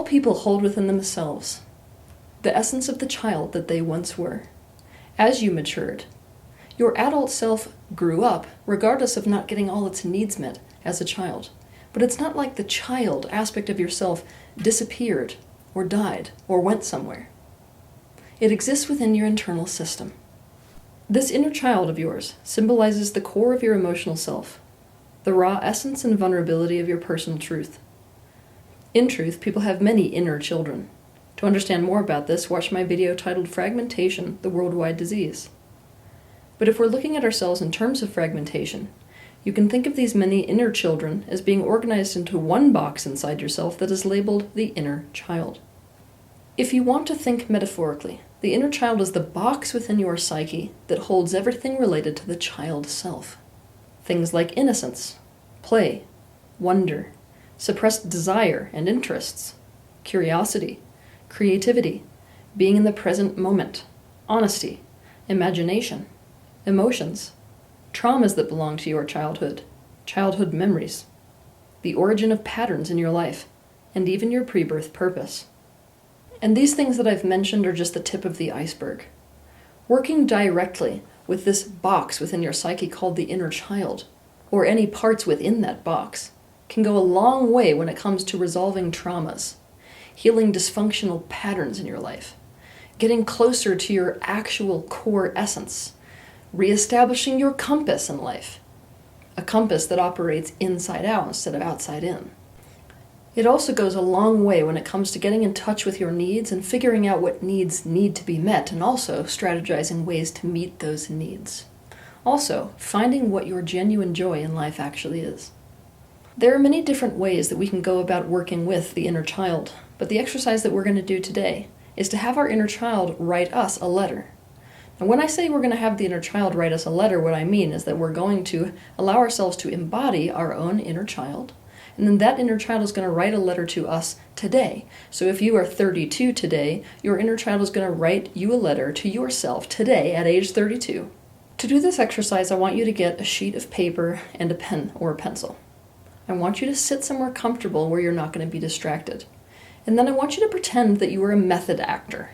people hold within themselves the essence of the child that they once were. As you matured, your adult self grew up regardless of not getting all its needs met as a child. But it's not like the child aspect of yourself disappeared or died or went somewhere. It exists within your internal system. This inner child of yours symbolizes the core of your emotional self, the raw essence and vulnerability of your personal truth. In truth, people have many inner children. To understand more about this, watch my video titled Fragmentation, the Worldwide Disease. But if we're looking at ourselves in terms of fragmentation, you can think of these many inner children as being organized into one box inside yourself that is labeled the inner child. If you want to think metaphorically, the inner child is the box within your psyche that holds everything related to the child self. Things like innocence, play, wonder, suppressed desire and interests, curiosity, creativity, being in the present moment, honesty, imagination, emotions, traumas that belong to your childhood memories, the origin of patterns in your life, and even your pre-birth purpose. And these things that I've mentioned are just the tip of the iceberg. Working directly with this box within your psyche called the inner child, or any parts within that box, can go a long way when it comes to resolving traumas, healing dysfunctional patterns in your life, getting closer to your actual core essence, reestablishing your compass in life, a compass that operates inside out instead of outside in. It also goes a long way when it comes to getting in touch with your needs and figuring out what needs need to be met, and also strategizing ways to meet those needs. Also, finding what your genuine joy in life actually is. There are many different ways that we can go about working with the inner child, but the exercise that we're going to do today is to have our inner child write us a letter. And when I say we're going to have the inner child write us a letter, what I mean is that we're going to allow ourselves to embody our own inner child, and then that inner child is going to write a letter to us today. So if you are 32 today, your inner child is going to write you a letter to yourself today at age 32. To do this exercise, I want you to get a sheet of paper and a pen or a pencil. I want you to sit somewhere comfortable where you're not going to be distracted. And then I want you to pretend that you are a method actor.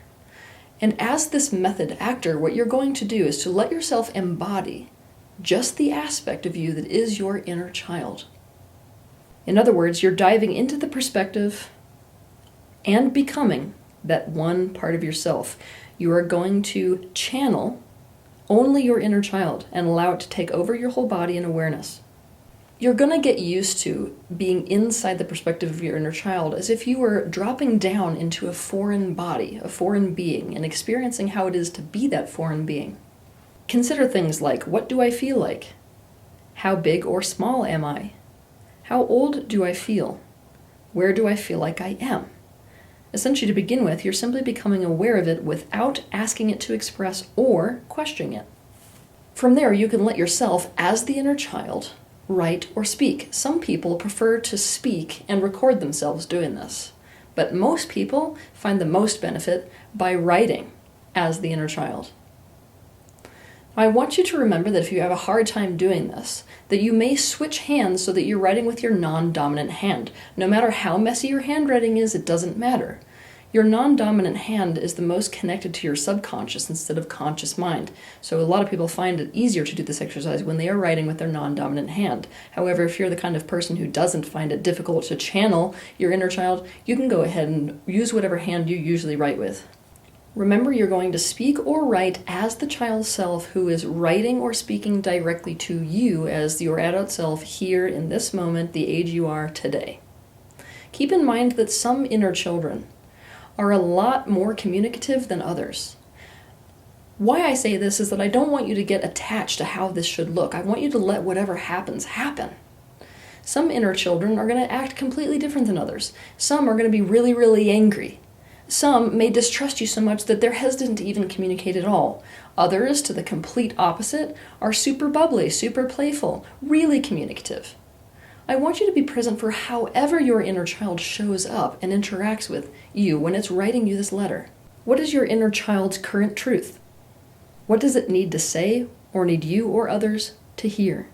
And as this method actor, what you're going to do is to let yourself embody just the aspect of you that is your inner child. In other words, you're diving into the perspective and becoming that one part of yourself. You are going to channel only your inner child and allow it to take over your whole body and awareness. You're going to get used to being inside the perspective of your inner child as if you were dropping down into a foreign body, a foreign being, and experiencing how it is to be that foreign being. Consider things like, what do I feel like? How big or small am I? How old do I feel? Where do I feel like I am? Essentially, to begin with, you're simply becoming aware of it without asking it to express or questioning it. From there, you can let yourself, as the inner child, write or speak. Some people prefer to speak and record themselves doing this, but most people find the most benefit by writing as the inner child. I want you to remember that if you have a hard time doing this, that you may switch hands so that you're writing with your non-dominant hand. No matter how messy your handwriting is, it doesn't matter. Your non-dominant hand is the most connected to your subconscious instead of conscious mind. So a lot of people find it easier to do this exercise when they are writing with their non-dominant hand. However, if you're the kind of person who doesn't find it difficult to channel your inner child, you can go ahead and use whatever hand you usually write with. Remember, you're going to speak or write as the child self who is writing or speaking directly to you as your adult self here in this moment, the age you are today. Keep in mind that some inner children are a lot more communicative than others. Why I say this is that I don't want you to get attached to how this should look. I want you to let whatever happens happen. Some inner children are going to act completely different than others. Some are going to be really, really angry. Some may distrust you so much that they're hesitant to even communicate at all. Others, to the complete opposite, are super bubbly, super playful, really communicative. I want you to be present for however your inner child shows up and interacts with you when it's writing you this letter. What is your inner child's current truth? What does it need to say or need you or others to hear?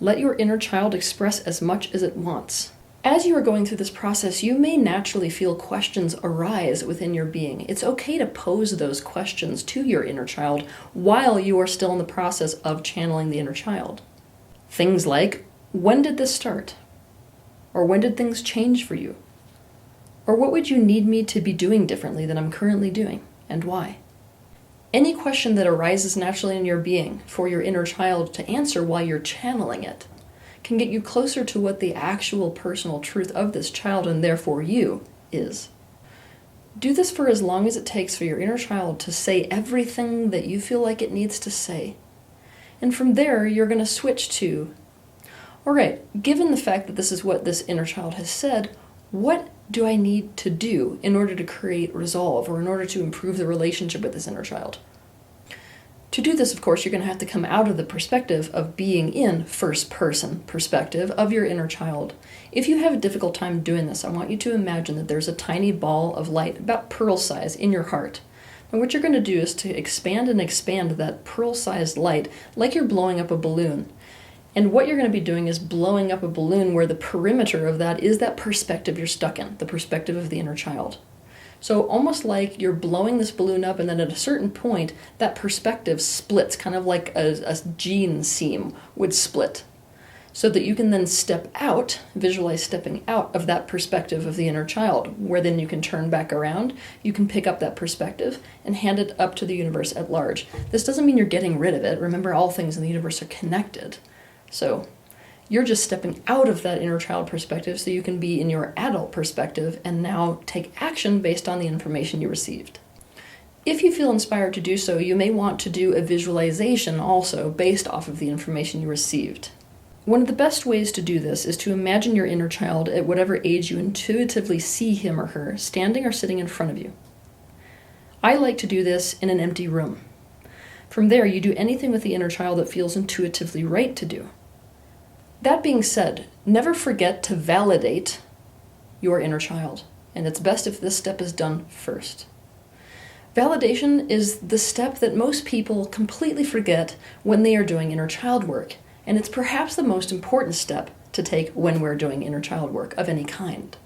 Let your inner child express as much as it wants. As you are going through this process, you may naturally feel questions arise within your being. It's okay to pose those questions to your inner child while you are still in the process of channeling the inner child. Things like, when did this start? Or when did things change for you? Or what would you need me to be doing differently than I'm currently doing, and why? Any question that arises naturally in your being for your inner child to answer while you're channeling it can get you closer to what the actual personal truth of this child, and therefore you, is. Do this for as long as it takes for your inner child to say everything that you feel like it needs to say. And from there, you're going to switch to, all right, given the fact that this is what this inner child has said, what do I need to do in order to create resolve or in order to improve the relationship with this inner child? To do this, of course, you're going to have to come out of the perspective of being in first-person perspective of your inner child. If you have a difficult time doing this, I want you to imagine that there's a tiny ball of light, about pearl size, in your heart. And what you're going to do is to expand and expand that pearl-sized light like you're blowing up a balloon. And what you're going to be doing is blowing up a balloon where the perimeter of that is that perspective you're stuck in, the perspective of the inner child. So almost like you're blowing this balloon up, and then at a certain point, that perspective splits, kind of like a jean seam would split, so that you can then step out, visualize stepping out of that perspective of the inner child, where then you can turn back around, you can pick up that perspective, and hand it up to the universe at large. This doesn't mean you're getting rid of it. Remember, all things in the universe are connected. So you're just stepping out of that inner child perspective so you can be in your adult perspective and now take action based on the information you received. If you feel inspired to do so, you may want to do a visualization also based off of the information you received. One of the best ways to do this is to imagine your inner child at whatever age you intuitively see him or her standing or sitting in front of you. I like to do this in an empty room. From there, you do anything with the inner child that feels intuitively right to do. That being said, never forget to validate your inner child, and it's best if this step is done first. Validation is the step that most people completely forget when they are doing inner child work, and it's perhaps the most important step to take when we're doing inner child work of any kind.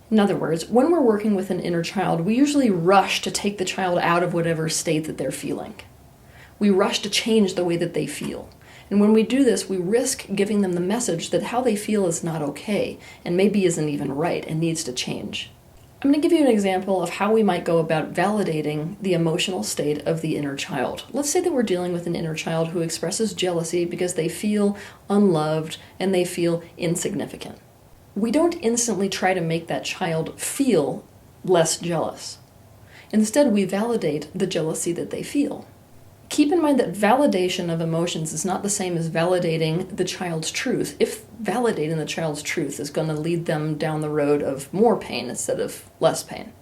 In other words, when we're working with an inner child, we usually rush to take the child out of whatever state that they're feeling. We rush to change the way that they feel. And when we do this, we risk giving them the message that how they feel is not okay, and maybe isn't even right, and needs to change. I'm going to give you an example of how we might go about validating the emotional state of the inner child. Let's say that we're dealing with an inner child who expresses jealousy because they feel unloved and they feel insignificant. We don't instantly try to make that child feel less jealous. Instead, we validate the jealousy that they feel. Keep in mind that validation of emotions is not the same as validating the child's truth. If validating the child's truth is going to lead them down the road of more pain instead of less pain.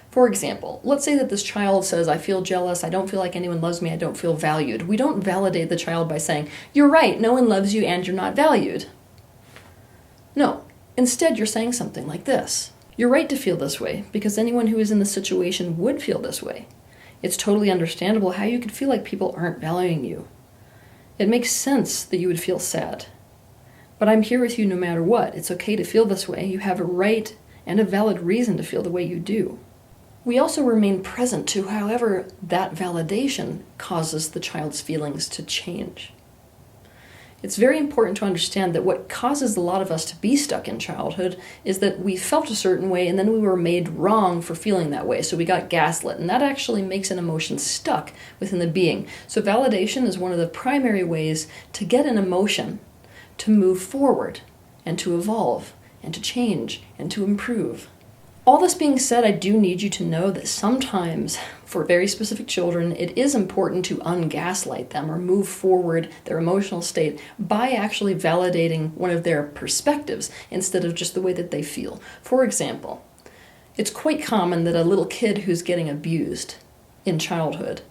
For example, let's say that this child says, I feel jealous, I don't feel like anyone loves me, I don't feel valued. We don't validate the child by saying, you're right, no one loves you and you're not valued. No, instead you're saying something like this. You're right to feel this way because anyone who is in this situation would feel this way. It's totally understandable how you could feel like people aren't valuing you. It makes sense that you would feel sad. But I'm here with you no matter what. It's okay to feel this way. You have a right and a valid reason to feel the way you do. We also remain present to however that validation causes the child's feelings to change. It's very important to understand that what causes a lot of us to be stuck in childhood is that we felt a certain way and then we were made wrong for feeling that way, so we got gaslit, and that actually makes an emotion stuck within the being. So validation is one of the primary ways to get an emotion to move forward and to evolve and to change and to improve. All this being said, I do need you to know that sometimes, for very specific children, it is important to ungaslight them or move forward their emotional state by actually validating one of their perspectives instead of just the way that they feel. For example, it's quite common that a little kid who's getting abused in childhood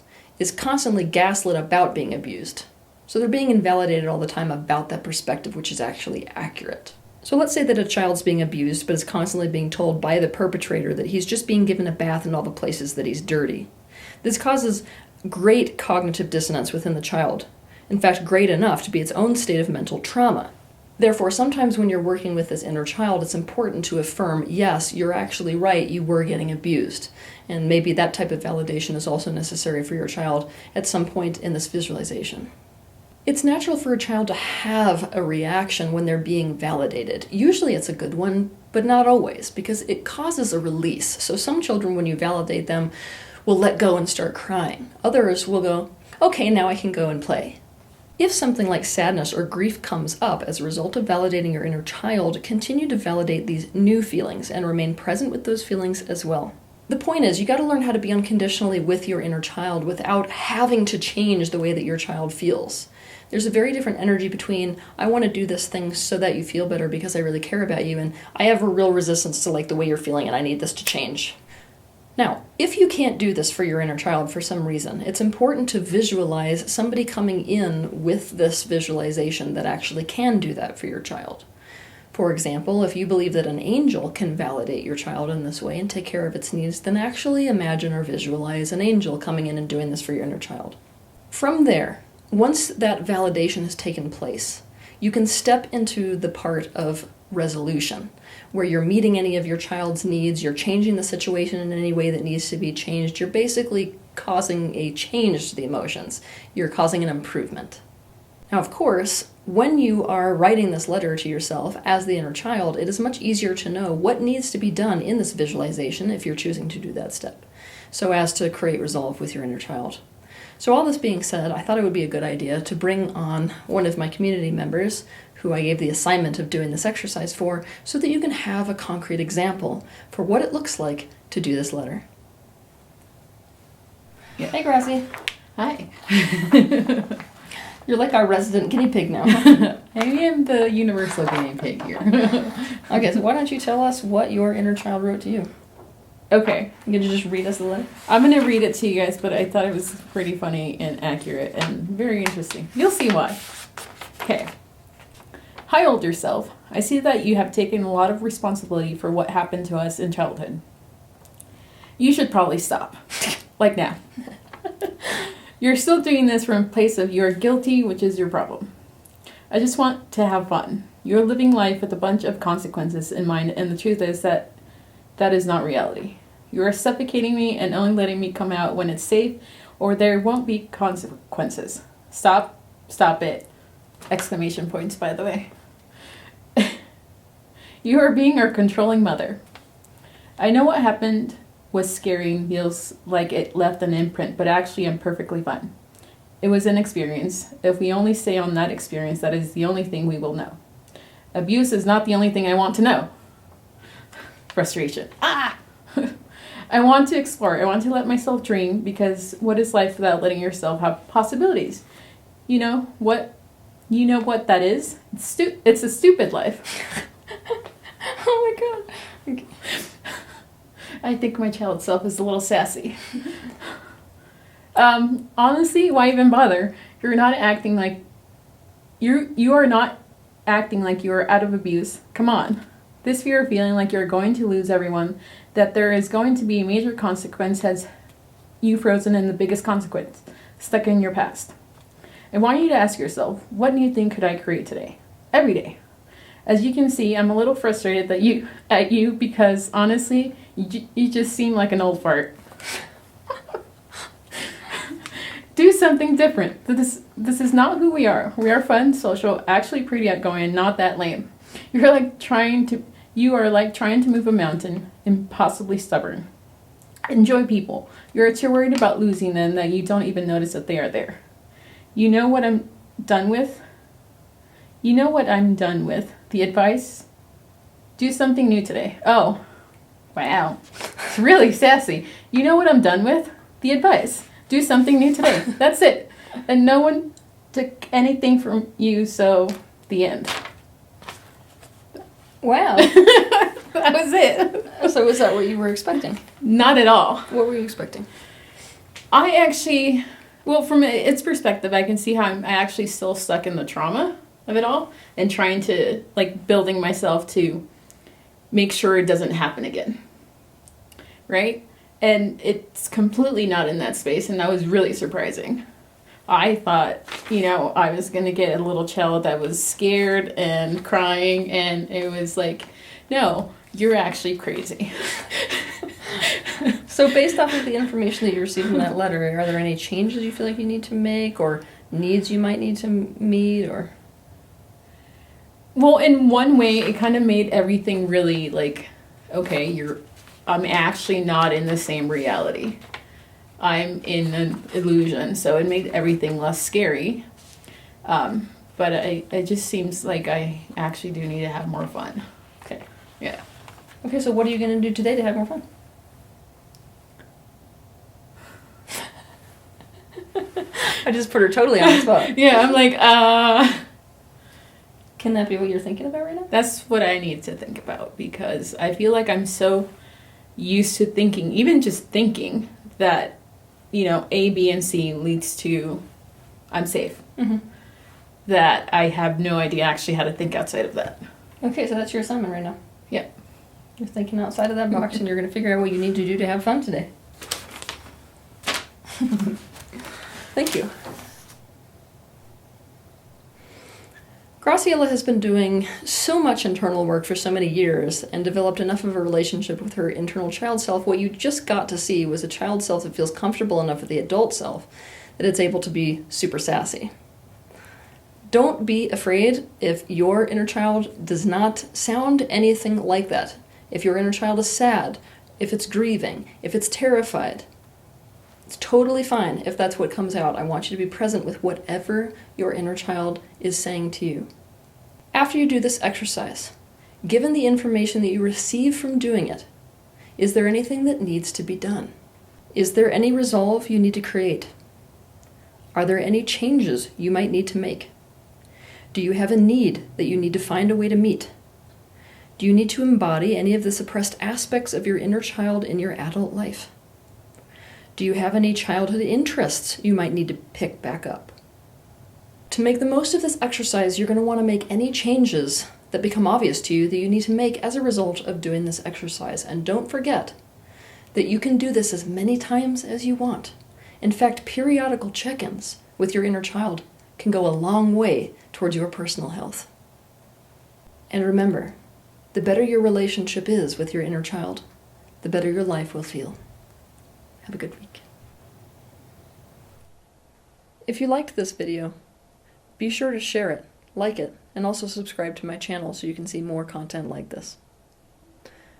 is constantly gaslit about being abused. So they're being invalidated all the time about that perspective, which is actually accurate. So let's say that a child's being abused, but is constantly being told by the perpetrator that he's just being given a bath in all the places that he's dirty. This causes great cognitive dissonance within the child. In fact, great enough to be its own state of mental trauma. Therefore, sometimes when you're working with this inner child, it's important to affirm, yes, you're actually right, you were getting abused. And maybe that type of validation is also necessary for your child at some point in this visualization. It's natural for a child to have a reaction when they're being validated. Usually it's a good one, but not always, because it causes a release. So some children, when you validate them, will let go and start crying. Others will go, okay, now I can go and play. If something like sadness or grief comes up as a result of validating your inner child, continue to validate these new feelings and remain present with those feelings as well. The point is, you got to learn how to be unconditionally with your inner child without having to change the way that your child feels. There's a very different energy between, I want to do this thing so that you feel better because I really care about you, and I have a real resistance to like the way you're feeling and I need this to change. Now, if you can't do this for your inner child for some reason, it's important to visualize somebody coming in with this visualization that actually can do that for your child. For example, if you believe that an angel can validate your child in this way and take care of its needs, then actually imagine or visualize an angel coming in and doing this for your inner child. From there, once that validation has taken place, you can step into the part of resolution, where you're meeting any of your child's needs, you're changing the situation in any way that needs to be changed. You're basically causing a change to the emotions. You're causing an improvement. Now, of course, when you are writing this letter to yourself as the inner child, it is much easier to know what needs to be done in this visualization if you're choosing to do that step, so as to create resolve with your inner child. So all this being said, I thought it would be a good idea to bring on one of my community members who I gave the assignment of doing this exercise for, so that you can have a concrete example for what it looks like to do this letter. Yeah. Hey, Gracie. Hi. You're like our resident guinea pig now. I am the universal guinea pig here. Okay, so why don't you tell us what your inner child wrote to you? Okay. Could you just read us the letter? I'm going to read it to you guys, but I thought it was pretty funny and accurate and very interesting. You'll see why. Okay. Hi, older self. I see that you have taken a lot of responsibility for what happened to us in childhood. You should probably stop. Like now. You're still doing this from a place of you're guilty, which is your problem. I just want to have fun. You're living life with a bunch of consequences in mind, and the truth is that is not reality. You are suffocating me and only letting me come out when it's safe, or there won't be consequences. Stop it. Exclamation points, by the way. You are being our controlling mother. I know what happened was scary and feels like it left an imprint, but actually I'm perfectly fine. It was an experience. If we only stay on that experience, that is the only thing we will know. Abuse is not the only thing I want to know. Frustration. I want to explore. I want to let myself dream, because what is life without letting yourself have possibilities? You know what that is? It's a stupid life. Oh my god. Okay. I think my child self is a little sassy. Honestly, why even bother? You're not acting like you are not acting like you are out of abuse. Come on. This fear of feeling like you're going to lose everyone, that there is going to be a major consequence, has you frozen in the biggest consequence, stuck in your past. I want you to ask yourself, what new thing could I create today? Every day. As you can see, I'm a little frustrated at you because honestly, you just seem like an old fart. Do something different. This is not who we are. We are fun, social, actually pretty outgoing, and not that lame. You are like trying to move a mountain, impossibly stubborn. Enjoy people. You're too worried about losing them that you don't even notice that they are there. You know what I'm done with? The advice? Do something new today. Oh, wow. It's really sassy. You know what I'm done with? The advice. Do something new today. That's it. And no one took anything from you, so the end. Wow. That was it. So was that what you were expecting? Not at all. What were you expecting? I actually, well, from its perspective, I can see how I'm actually still stuck in the trauma of it all and trying to, building myself to make sure it doesn't happen again. Right? And it's completely not in that space, and that was really surprising. I thought, I was going to get a little child that was scared and crying, and it was like, no, you're actually crazy. So based off of the information that you received in that letter, are there any changes you feel like you need to make, or needs you might need to meet, or? Well, in one way, it kind of made everything really like, okay, I'm actually not in the same reality. I'm in an illusion, so it made everything less scary. But it just seems like I actually do need to have more fun. Okay. Yeah. Okay, so what are you going to do today to have more fun? I just put her totally on the spot. Yeah, I'm like, Can that be what you're thinking about right now? That's what I need to think about, because I feel like I'm so used to thinking, even just thinking, that, A, B, and C leads to I'm safe. Mm-hmm. That I have no idea actually how to think outside of that. Okay, so that's your assignment right now. Yep. You're thinking outside of that box, and you're going to figure out what you need to do to have fun today. Thank you. Graciela has been doing so much internal work for so many years and developed enough of a relationship with her internal child self. What you just got to see was a child self that feels comfortable enough with the adult self that it's able to be super sassy. Don't be afraid if your inner child does not sound anything like that. If your inner child is sad, if it's grieving, if it's terrified, it's totally fine if that's what comes out. I want you to be present with whatever your inner child is saying to you. After you do this exercise, given the information that you receive from doing it, is there anything that needs to be done? Is there any resolve you need to create? Are there any changes you might need to make? Do you have a need that you need to find a way to meet? Do you need to embody any of the suppressed aspects of your inner child in your adult life? Do you have any childhood interests you might need to pick back up? To make the most of this exercise, you're going to want to make any changes that become obvious to you that you need to make as a result of doing this exercise. And don't forget that you can do this as many times as you want. In fact, periodical check-ins with your inner child can go a long way towards your personal health. And remember, the better your relationship is with your inner child, the better your life will feel. Have a good week. If you liked this video, be sure to share it, like it, and also subscribe to my channel so you can see more content like this.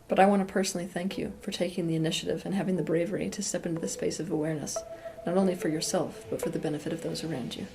But I want to personally thank you for taking the initiative and having the bravery to step into this space of awareness, not only for yourself, but for the benefit of those around you.